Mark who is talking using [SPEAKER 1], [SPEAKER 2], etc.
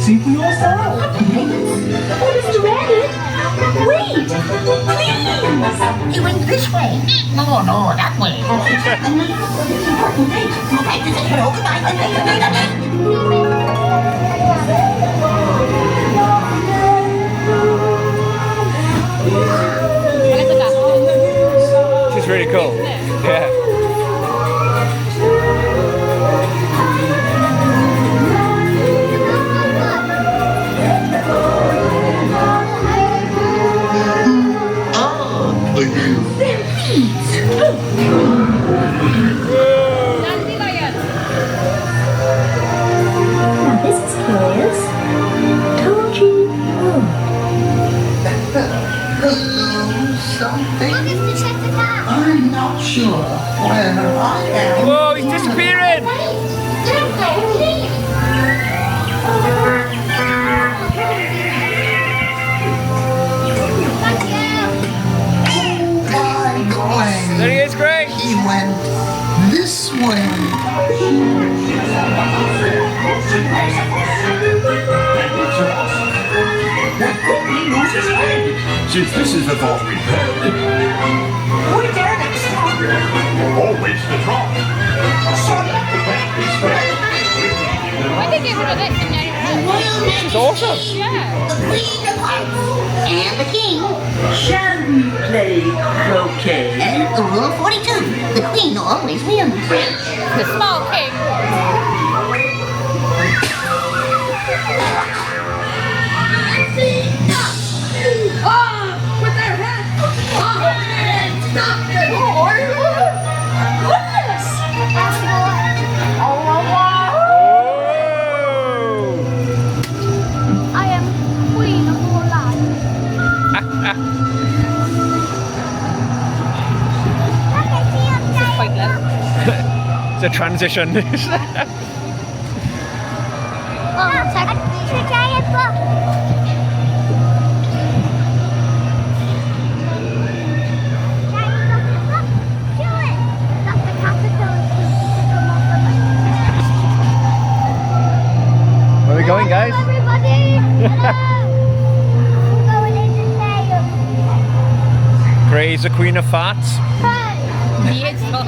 [SPEAKER 1] see for yourself.
[SPEAKER 2] Oh, Mr. Rabbit, wait, please.
[SPEAKER 3] He went this way. No, no, that way. Important date. Okay, to say hello,
[SPEAKER 4] It's really cool. Yeah.
[SPEAKER 2] Now this is curious. Toji Road.
[SPEAKER 3] something? I'm not sure where I am.
[SPEAKER 4] Whoa, he's disappearing! There he is, Greg!
[SPEAKER 3] He went this way.
[SPEAKER 1] Since this is the thought we've had.
[SPEAKER 3] We dare next time.
[SPEAKER 1] Always the drop.
[SPEAKER 5] Why did they get rid of this and now you're
[SPEAKER 4] It's awesome!
[SPEAKER 5] Yeah.
[SPEAKER 3] The Queen of Hearts and the King.
[SPEAKER 6] Shall we play croquet?
[SPEAKER 3] Rule 42. The Queen always wins.
[SPEAKER 5] The small king.
[SPEAKER 3] With their head! Stop it! Goodness!
[SPEAKER 5] I am queen of all life.
[SPEAKER 4] It's a transition. Where are we going, guys? Gray's the queen of farts.
[SPEAKER 5] He is so.